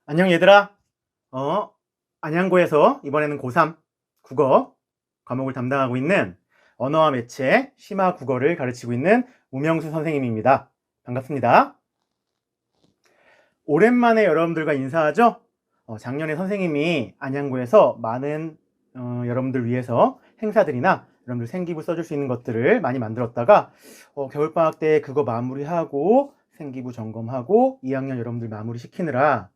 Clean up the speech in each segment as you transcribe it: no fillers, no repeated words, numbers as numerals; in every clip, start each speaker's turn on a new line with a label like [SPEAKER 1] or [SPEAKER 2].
[SPEAKER 1] 안녕 얘들아. 어, 안양고에서 이번에는 고3 국어 과목을 담당하고 있는 언어와 매체 심화 국어를 가르치고 있는 우명수 선생님입니다. 반갑습니다. 오랜만에 여러분들과 인사하죠? 작년에 선생님이 안양고에서 많은 여러분들 위해서 행사들이나 여러분들 생기부 써줄 수 있는 것들을 많이 만들었다가 겨울방학 때 그거 마무리하고 생기부 점검하고 2학년 여러분들 마무리 시키느라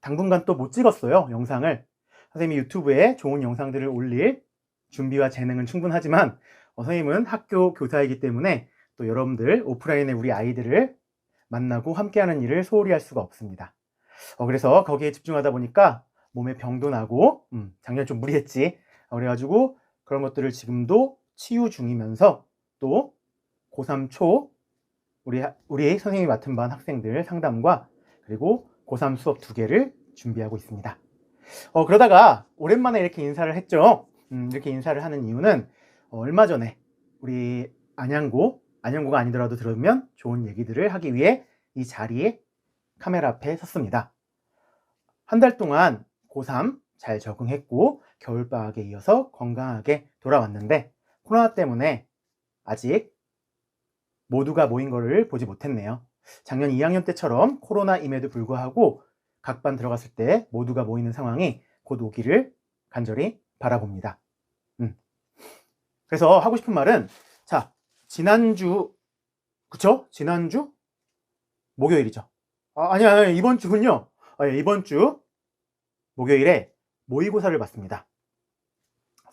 [SPEAKER 1] 당분간 또 못 찍었어요, 영상을. 선생님이 유튜브에 좋은 영상들을 올릴 준비와 재능은 충분하지만 선생님은 학교 교사이기 때문에 또 여러분들 오프라인에 우리 아이들을 만나고 함께하는 일을 소홀히 할 수가 없습니다. 그래서 거기에 집중하다 보니까 몸에 병도 나고 작년에 좀 무리했지. 그래가지고 그런 것들을 지금도 치유 중이면서 또 고3 초 우리 선생님이 맡은 반 학생들 상담과 그리고 고3 수업 2개를 준비하고 있습니다. 그러다가 오랜만에 이렇게 인사를 했죠. 이렇게 인사를 하는 이유는 얼마 전에 우리 안양고가 아니더라도 들으면 좋은 얘기들을 하기 위해 이 자리에 카메라 앞에 섰습니다. 한 달 동안 고3 잘 적응했고 겨울방학에 이어서 건강하게 돌아왔는데 코로나 때문에 아직 모두가 모인 거를 보지 못했네요. 작년 2학년 때처럼 코로나임에도 불구하고 각 반 들어갔을 때 모두가 모이는 상황이 곧 오기를 간절히 바라봅니다. 그래서 하고 싶은 말은, 자, 지난주, 그쵸? 지난주? 목요일이죠. 아니야, 이번 주군요. 이번 주 목요일에 모의고사를 봤습니다.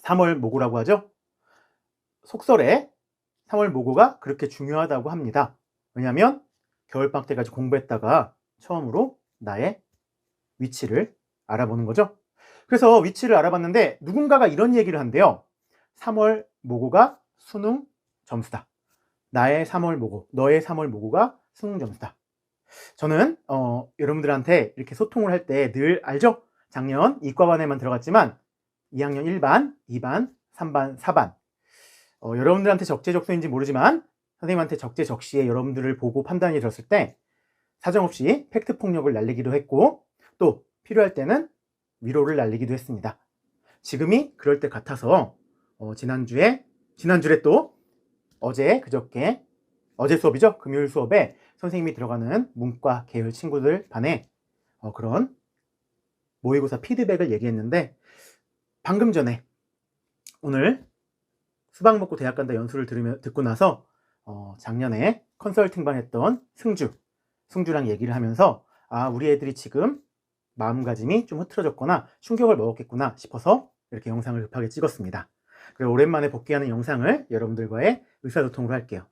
[SPEAKER 1] 3월 모고라고 하죠? 속설에 3월 모고가 그렇게 중요하다고 합니다. 왜냐하면 겨울방학 때까지 공부했다가 처음으로 나의 위치를 알아보는 거죠. 그래서 위치를 알아봤는데 누군가가 이런 얘기를 한대요. 3월 모고가 수능 점수다. 나의 3월 모고, 너의 3월 모고가 수능 점수다. 저는 여러분들한테 이렇게 소통을 할 때 늘 알죠? 작년 이과반에만 들어갔지만 2학년 1반, 2반, 3반, 4반 여러분들한테 적재적소인지 모르지만 선생님한테 적재적시에 여러분들을 보고 판단이 들었을 때 사정없이 팩트폭력을 날리기도 했고 또 필요할 때는 위로를 날리기도 했습니다. 지금이 그럴 때 같아서 지난주에 또 그저께 어제 수업이죠. 금요일 수업에 선생님이 들어가는 문과 계열 친구들 반에 그런 모의고사 피드백을 얘기했는데 방금 전에 오늘 수박 먹고 대학 간다 연수를 듣고 나서 작년에 컨설팅반 했던 승주랑 얘기를 하면서 우리 애들이 지금 마음가짐이 좀 흐트러졌거나 충격을 먹었겠구나 싶어서 이렇게 영상을 급하게 찍었습니다. 그리고 오랜만에 복귀하는 영상을 여러분들과의 의사소통으로 할게요.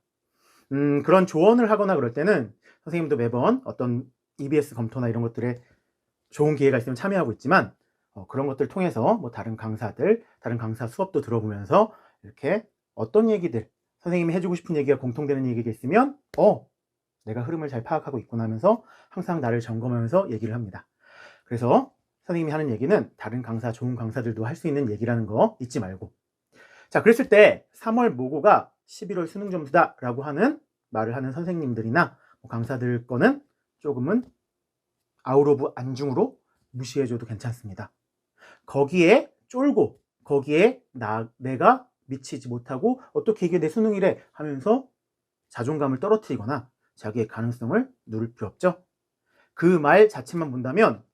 [SPEAKER 1] 그런 조언을 하거나 그럴 때는 선생님도 매번 어떤 EBS 검토나 이런 것들에 좋은 기회가 있으면 참여하고 있지만 그런 것들 통해서 뭐 다른 강사 수업도 들어보면서 이렇게 어떤 얘기들 선생님이 해주고 싶은 얘기가 공통되는 얘기가 있으면 내가 흐름을 잘 파악하고 있구나 하면서 항상 나를 점검하면서 얘기를 합니다. 그래서 선생님이 하는 얘기는 다른 좋은 강사들도 할 수 있는 얘기라는 거 잊지 말고. 자, 그랬을 때 3월 모고가 11월 수능 점수다 라고 하는 말을 하는 선생님들이나 강사들 거는 조금은 아웃 오브 안중으로 무시해줘도 괜찮습니다. 거기에 쫄고 거기에 내가 미치지 못하고 어떻게 이게 내 수능이래 하면서 자존감을 떨어뜨리거나 자기의 가능성을 누를 필요 없죠. 그 말 자체만 본다면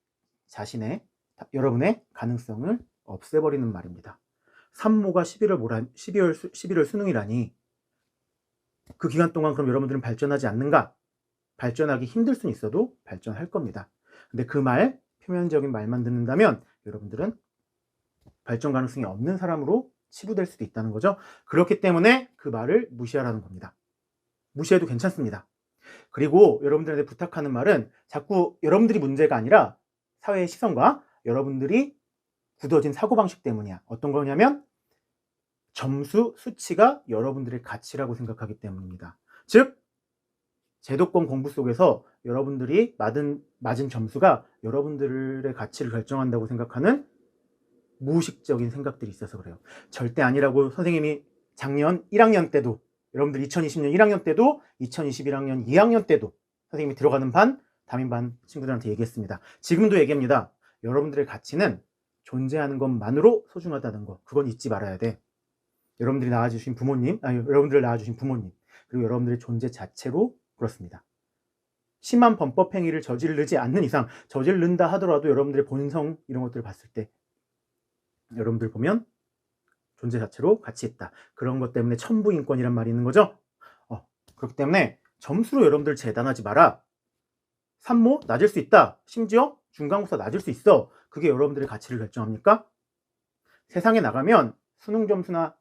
[SPEAKER 1] 여러분의 가능성을 없애버리는 말입니다. 3모가 11월 수능이라니 그 기간 동안 그럼 여러분들은 발전하지 않는가? 발전하기 힘들 수는 있어도 발전할 겁니다. 근데 그 말, 표면적인 말만 듣는다면 여러분들은 발전 가능성이 없는 사람으로 치부될 수도 있다는 거죠. 그렇기 때문에 그 말을 무시하라는 겁니다. 무시해도 괜찮습니다. 그리고 여러분들한테 부탁하는 말은 자꾸 여러분들이 문제가 아니라 사회의 시선과 여러분들이 굳어진 사고방식 때문이야. 어떤 거냐면 점수, 수치가 여러분들의 가치라고 생각하기 때문입니다. 즉 제도권 공부 속에서 여러분들이 맞은 점수가 여러분들의 가치를 결정한다고 생각하는 무의식적인 생각들이 있어서 그래요. 절대 아니라고 선생님이 작년 1학년 때도 여러분들 2020년 1학년 때도 2021학년 2학년 때도 선생님이 들어가는 반 담임반 친구들한테 얘기했습니다. 지금도 얘기합니다. 여러분들의 가치는 존재하는 것만으로 소중하다는 거, 그건 잊지 말아야 돼. 여러분들이 낳아주신 부모님, 여러분들을 낳아주신 부모님, 그리고 여러분들의 존재 자체로 그렇습니다. 심한 범법 행위를 저지르지 않는 이상, 저지른다 하더라도 여러분들의 본성 이런 것들을 봤을 때 여러분들 보면 존재 자체로 가치 있다. 그런 것 때문에 천부인권이란 말이 있는 거죠. 그렇기 때문에 점수로 여러분들 재단하지 마라. 산모 낮을 수 있다. 심지어 중간고사 낮을 수 있어. 그게 여러분들의 가치를 결정합니까? 세상에 나가면 수능 점수나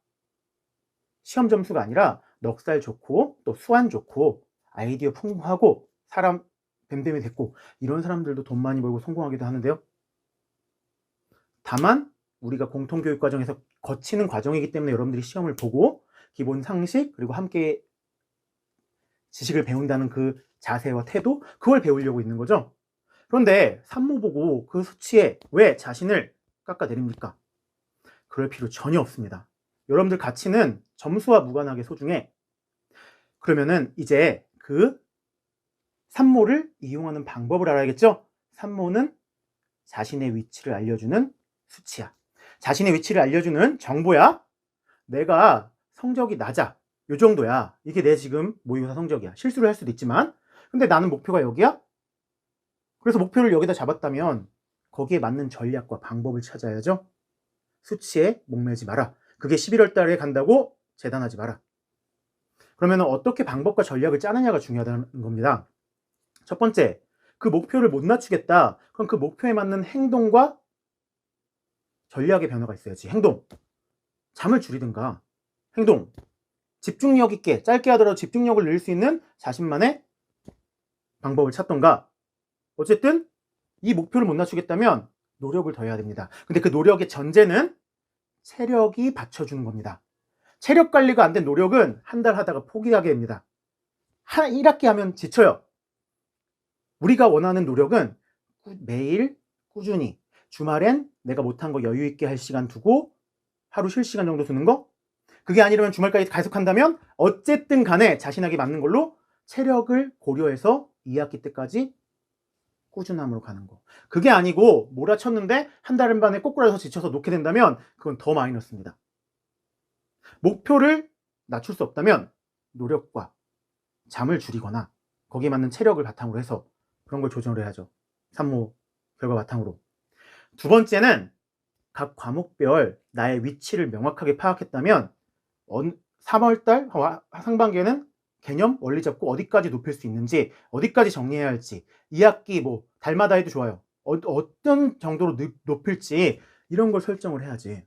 [SPEAKER 1] 시험 점수가 아니라 넉살 좋고 또 수완 좋고 아이디어 풍부하고 사람 뱀뱀이 됐고 이런 사람들도 돈 많이 벌고 성공하기도 하는데요. 다만 우리가 공통교육 과정에서 거치는 과정이기 때문에 여러분들이 시험을 보고 기본 상식 그리고 함께 지식을 배운다는 그 자세와 태도, 그걸 배우려고 있는 거죠. 그런데 산모 보고 그 수치에 왜 자신을 깎아내립니까? 그럴 필요 전혀 없습니다. 여러분들 가치는 점수와 무관하게 소중해. 그러면은 이제 그 산모를 이용하는 방법을 알아야겠죠? 산모는 자신의 위치를 알려주는 수치야. 자신의 위치를 알려주는 정보야. 내가 성적이 낮아. 요 정도야. 이게 내 지금 모의고사 성적이야. 실수를 할 수도 있지만 근데 나는 목표가 여기야? 그래서 목표를 여기다 잡았다면 거기에 맞는 전략과 방법을 찾아야죠. 수치에 목매지 마라. 그게 11월 달에 간다고 재단하지 마라. 그러면 어떻게 방법과 전략을 짜느냐가 중요하다는 겁니다. 첫 번째, 그 목표를 못 낮추겠다. 그럼 그 목표에 맞는 행동과 전략의 변화가 있어야지. 행동. 잠을 줄이든가. 행동. 집중력 있게, 짧게 하더라도 집중력을 늘릴 수 있는 자신만의 방법을 찾던가. 어쨌든 이 목표를 못 낮추겠다면 노력을 더 해야 됩니다. 근데 그 노력의 전제는 체력이 받쳐주는 겁니다. 체력 관리가 안 된 노력은 한 달 하다가 포기하게 됩니다. 1학기 하면 지쳐요. 우리가 원하는 노력은 매일 꾸준히, 주말엔 내가 못한 거 여유 있게 할 시간 두고 하루 쉴 시간 정도 두는 거, 그게 아니라면 주말까지 계속한다면 어쨌든 간에 자신에게 맞는 걸로 체력을 고려해서 2학기 때까지 꾸준함으로 가는 거. 그게 아니고 몰아쳤는데 한 달 반에 꼬꾸라져서 지쳐서 놓게 된다면 그건 더 마이너스입니다. 목표를 낮출 수 없다면 노력과 잠을 줄이거나 거기에 맞는 체력을 바탕으로 해서 그런 걸 조정을 해야죠. 산모 결과 바탕으로. 두 번째는 각 과목별 나의 위치를 명확하게 파악했다면 3월달 상반기에는 개념 원리 잡고 어디까지 높일 수 있는지, 어디까지 정리해야 할지, 2학기 뭐 달마다 해도 좋아요. 어떤 정도로 높일지 이런 걸 설정을 해야지.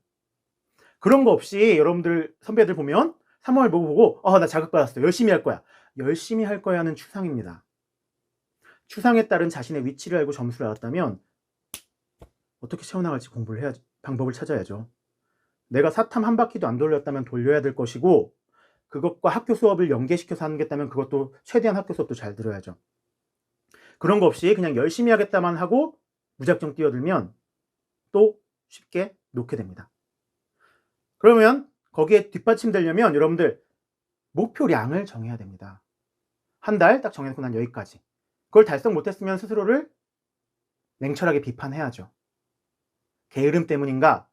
[SPEAKER 1] 그런 거 없이 여러분들 선배들 보면 3월 보고 나 자극받았어. 열심히 할 거야. 열심히 할 거야는 추상입니다. 추상에 따른 자신의 위치를 알고 점수를 알았다면 어떻게 채워나갈지 공부를 해야지. 방법을 찾아야죠. 내가 사탐 한 바퀴도 안 돌렸다면 돌려야 될 것이고 그것과 학교 수업을 연계시켜서 하겠다면 그것도 최대한 학교 수업도 잘 들어야죠. 그런 거 없이 그냥 열심히 하겠다만 하고 무작정 뛰어들면 또 쉽게 놓게 됩니다. 그러면 거기에 뒷받침되려면 여러분들 목표량을 정해야 됩니다. 한 달 딱 정해놓고 난 여기까지. 그걸 달성 못했으면 스스로를 냉철하게 비판해야죠. 게으름 때문인가?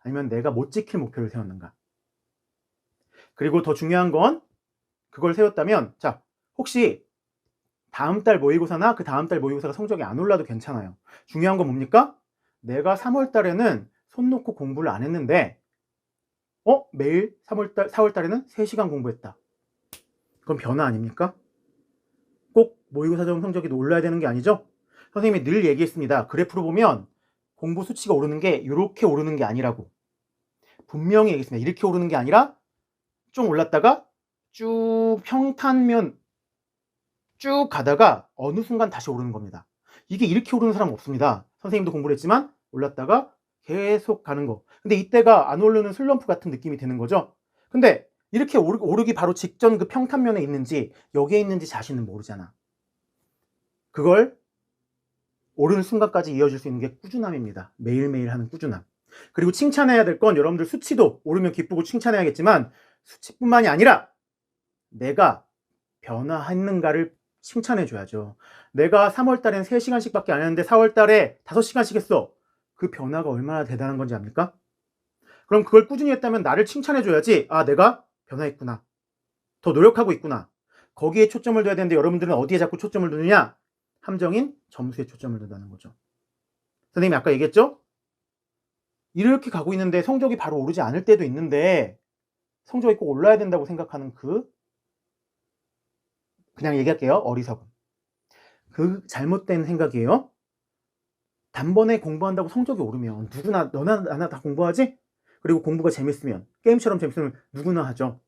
[SPEAKER 1] 아니면 내가 못 지킬 목표를 세웠는가? 그리고 더 중요한 건 그걸 세웠다면 자, 혹시 다음 달 모의고사나 그 다음 달 모의고사가 성적이 안 올라도 괜찮아요. 중요한 건 뭡니까? 내가 3월 달에는 손 놓고 공부를 안 했는데 매일 4월 달에는 3시간 공부했다. 그건 변화 아닙니까? 꼭 모의고사 성적이 올라야 되는 게 아니죠? 선생님이 늘 얘기했습니다. 그래프로 보면 공부 수치가 오르는 게 이렇게 오르는 게 아니라고. 분명히 얘기했습니다. 이렇게 오르는 게 아니라 좀 올랐다가 쭉 평탄면 쭉 가다가 어느 순간 다시 오르는 겁니다. 이게 이렇게 오르는 사람 없습니다. 선생님도 공부를 했지만 올랐다가 계속 가는 거. 근데 이때가 안 오르는 슬럼프 같은 느낌이 드는 거죠. 근데 이렇게 오르기 바로 직전 그 평탄면에 있는지 여기에 있는지 자신은 모르잖아. 그걸 오르는 순간까지 이어질 수 있는 게 꾸준함입니다. 매일매일 하는 꾸준함. 그리고 칭찬해야 될 건 여러분들 수치도 오르면 기쁘고 칭찬해야겠지만 수치뿐만이 아니라 내가 변화했는가를 칭찬해줘야죠. 내가 3월 달엔 3시간씩밖에 안 했는데 4월 달에 5시간씩 했어. 그 변화가 얼마나 대단한 건지 압니까? 그럼 그걸 꾸준히 했다면 나를 칭찬해줘야지. 아, 내가 변화했구나. 더 노력하고 있구나. 거기에 초점을 둬야 되는데 여러분들은 어디에 자꾸 초점을 두느냐? 함정인 점수에 초점을 둔다는 거죠. 선생님이 아까 얘기했죠? 이렇게 가고 있는데 성적이 바로 오르지 않을 때도 있는데 성적이 꼭 올라야 된다고 생각하는 그냥 얘기할게요. 어리석음. 그 잘못된 생각이에요. 단번에 공부한다고 성적이 오르면 누구나 너나 나나 다 공부하지? 그리고 공부가 재밌으면 게임처럼 재밌으면 누구나 하죠.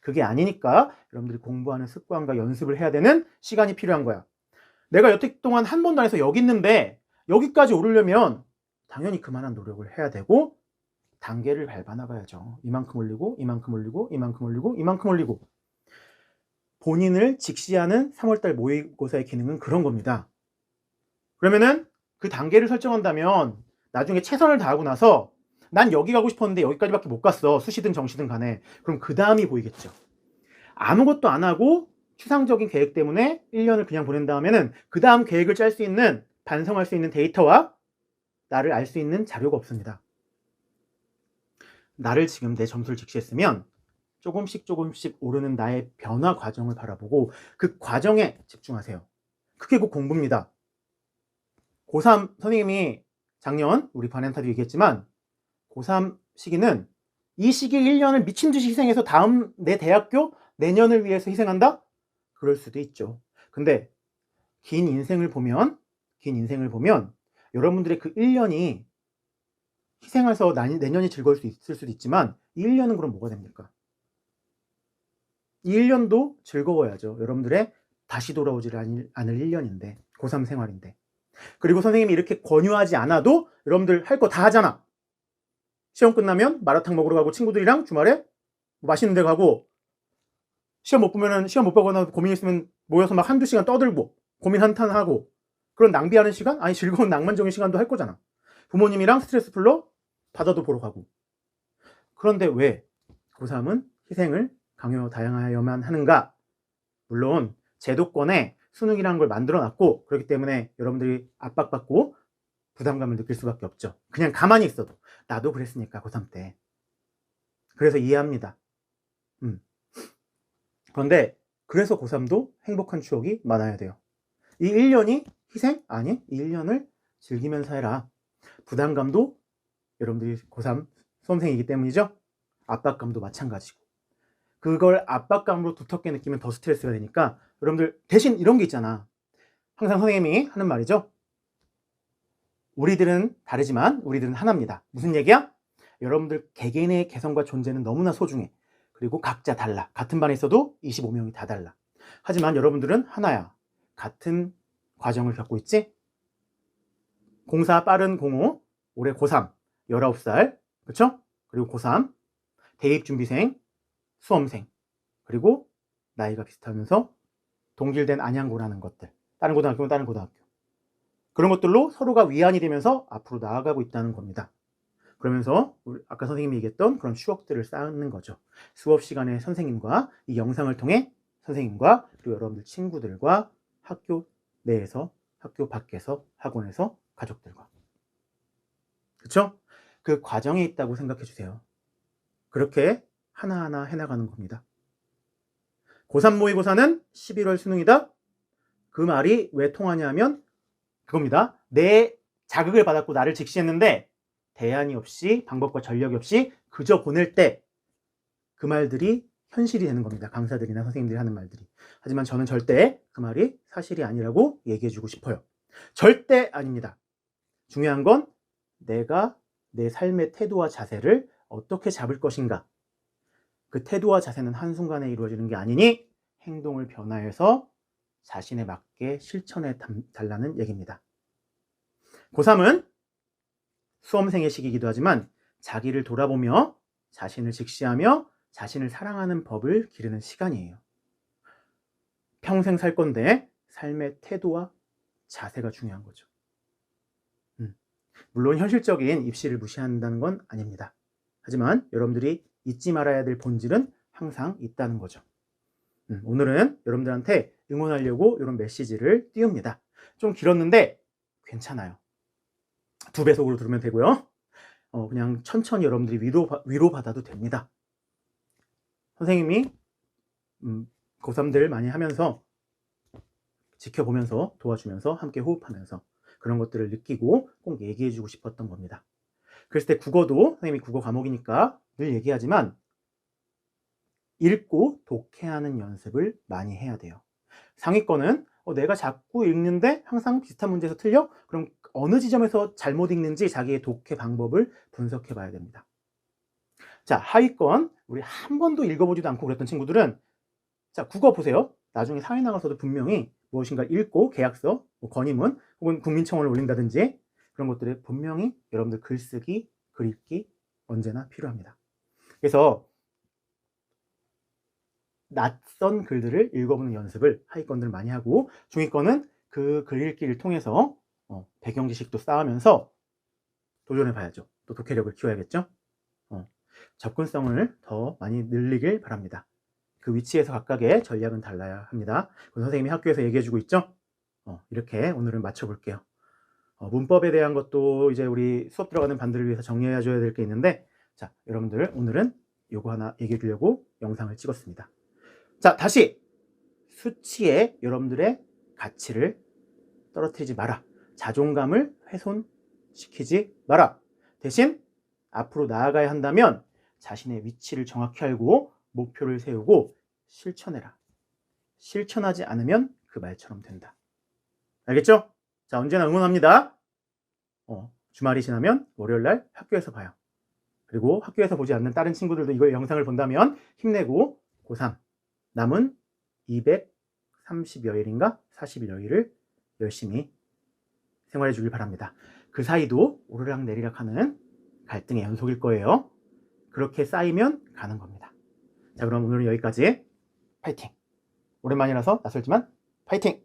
[SPEAKER 1] 그게 아니니까 여러분들이 공부하는 습관과 연습을 해야 되는 시간이 필요한 거야. 내가 여태 동안 한 번도 안 해서 여기 있는데 여기까지 오르려면 당연히 그만한 노력을 해야 되고 단계를 밟아 나가야죠. 이만큼 올리고 이만큼 올리고 이만큼 올리고 이만큼 올리고. 본인을 직시하는 3월달 모의고사의 기능은 그런 겁니다. 그러면은 그 단계를 설정한다면 나중에 최선을 다하고 나서 난 여기 가고 싶었는데 여기까지밖에 못 갔어. 수시든 정시든 간에. 그럼 그 다음이 보이겠죠. 아무것도 안 하고 추상적인 계획 때문에 1년을 그냥 보낸 다음에는 그 다음 계획을 짤 수 있는, 반성할 수 있는 데이터와 나를 알 수 있는 자료가 없습니다. 나를 지금 내 점수를 직시했으면 조금씩 오르는 나의 변화 과정을 바라보고 그 과정에 집중하세요. 그게 곧 공부입니다. 고3 선생님이 작년 우리 반엔타도 얘기했지만 고3 시기는 이 시기 1년을 미친 듯이 희생해서 다음 내 대학교 내년을 위해서 희생한다? 그럴 수도 있죠. 근데 긴 인생을 보면 여러분들의 그 1년이 희생해서 내년이 즐거울 수 있을 수도 있지만 이 1년은 그럼 뭐가 됩니까? 이 1년도 즐거워야죠. 여러분들의 다시 돌아오지 않을 1년인데 고3 생활인데. 그리고 선생님이 이렇게 권유하지 않아도 여러분들 할 거 다 하잖아. 시험 끝나면 마라탕 먹으러 가고 친구들이랑 주말에 맛있는 데 가고 시험 못 보거나 고민 있으면 모여서 막 한두 시간 떠들고 고민 한탄하고 그런 낭비하는 시간? 아니 즐거운 낭만적인 시간도 할 거잖아. 부모님이랑 스트레스 풀러 바다도 보러 가고. 그런데 왜 고3은 희생을 다양하여야만 하는가? 물론 제도권에 수능이라는 걸 만들어 놨고 그렇기 때문에 여러분들이 압박받고 부담감을 느낄 수밖에 없죠. 그냥 가만히 있어도 나도 그랬으니까 고3 때. 그래서 이해합니다. 그런데 그래서 고3도 행복한 추억이 많아야 돼요. 이 1년이 희생? 아니, 이 1년을 즐기면서 해라. 부담감도 여러분들이 고3 수험생이기 때문이죠. 압박감도 마찬가지고. 그걸 압박감으로 두텁게 느끼면 더 스트레스가 되니까 여러분들 대신 이런 게 있잖아. 항상 선생님이 하는 말이죠. 우리들은 다르지만 우리들은 하나입니다. 무슨 얘기야? 여러분들 개개인의 개성과 존재는 너무나 소중해. 그리고 각자 달라. 같은 반에 있어도 25명이 다 달라. 하지만 여러분들은 하나야. 같은 과정을 겪고 있지? 04 빠른 05, 올해 고3, 19살, 그쵸? 그리고 고3, 대입준비생, 수험생, 그리고 나이가 비슷하면서 동질된 안양고라는 것들. 다른 고등학교는 다른 고등학교. 그런 것들로 서로가 위안이 되면서 앞으로 나아가고 있다는 겁니다. 그러면서 아까 선생님이 얘기했던 그런 추억들을 쌓는 거죠. 수업 시간에 선생님과 이 영상을 통해 선생님과 그리고 여러분들 친구들과 학교 내에서, 학교 밖에서, 학원에서, 가족들과. 그렇죠? 그 과정에 있다고 생각해 주세요. 그렇게 하나하나 해나가는 겁니다. 고3 모의고사는 11월 수능이다. 그 말이 왜 통하냐면 그겁니다. 내 자극을 받았고 나를 직시했는데 대안이 없이 방법과 전력이 없이 그저 보낼 때 그 말들이 현실이 되는 겁니다. 강사들이나 선생님들이 하는 말들이. 하지만 저는 절대 그 말이 사실이 아니라고 얘기해 주고 싶어요. 절대 아닙니다. 중요한 건 내가 내 삶의 태도와 자세를 어떻게 잡을 것인가. 그 태도와 자세는 한순간에 이루어지는 게 아니니 행동을 변화해서 자신에 맞게 실천해 달라는 얘기입니다. 고3은 수험생의 시기이기도 하지만 자기를 돌아보며 자신을 직시하며 자신을 사랑하는 법을 기르는 시간이에요. 평생 살 건데 삶의 태도와 자세가 중요한 거죠. 물론 현실적인 입시를 무시한다는 건 아닙니다. 하지만 여러분들이 잊지 말아야 될 본질은 항상 있다는 거죠. 오늘은 여러분들한테 응원하려고 이런 메시지를 띄웁니다. 좀 길었는데 괜찮아요. 2배속으로 들으면 되고요. 그냥 천천히 여러분들이 위로받아도 됩니다. 선생님이 고3들 많이 하면서 지켜보면서 도와주면서 함께 호흡하면서 그런 것들을 느끼고 꼭 얘기해주고 싶었던 겁니다. 그랬을 때 국어도 선생님이 국어 과목이니까 늘 얘기하지만 읽고 독해하는 연습을 많이 해야 돼요. 상위권은 내가 자꾸 읽는데 항상 비슷한 문제에서 틀려? 그럼 어느 지점에서 잘못 읽는지 자기의 독해 방법을 분석해 봐야 됩니다. 자, 하위권, 우리 한 번도 읽어보지도 않고 그랬던 친구들은 자, 국어 보세요. 나중에 사회 나가서도 분명히 무엇인가 읽고 계약서, 건의문 혹은 국민청원을 올린다든지 그런 것들이 분명히 여러분들 글쓰기, 글읽기 언제나 필요합니다. 그래서 낯선 글들을 읽어보는 연습을 하위권들은 많이 하고 중위권은 그 글읽기를 통해서 배경 지식도 쌓으면서 도전해 봐야죠. 또 독해력을 키워야겠죠. 접근성을 더 많이 늘리길 바랍니다. 그 위치에서 각각의 전략은 달라야 합니다. 선생님이 학교에서 얘기해주고 있죠. 이렇게 오늘은 맞춰볼게요. 문법에 대한 것도 이제 우리 수업 들어가는 반들을 위해서 정리해 줘야 될 게 있는데 자, 여러분들 오늘은 요거 하나 얘기해 주려고 영상을 찍었습니다. 자, 다시 수치에 여러분들의 가치를 떨어뜨리지 마라. 자존감을 훼손시키지 마라. 대신 앞으로 나아가야 한다면 자신의 위치를 정확히 알고 목표를 세우고 실천해라. 실천하지 않으면 그 말처럼 된다. 알겠죠? 자, 언제나 응원합니다. 주말이 지나면 월요일날 학교에서 봐요. 그리고 학교에서 보지 않는 다른 친구들도 이거 영상을 본다면 힘내고 고3 남은 230여일인가 40여일을 열심히 생활해 주길 바랍니다. 그 사이도 오르락 내리락 하는 갈등의 연속일 거예요. 그렇게 쌓이면 가는 겁니다. 자, 그럼 오늘은 여기까지. 파이팅! 오랜만이라서 낯설지만 파이팅!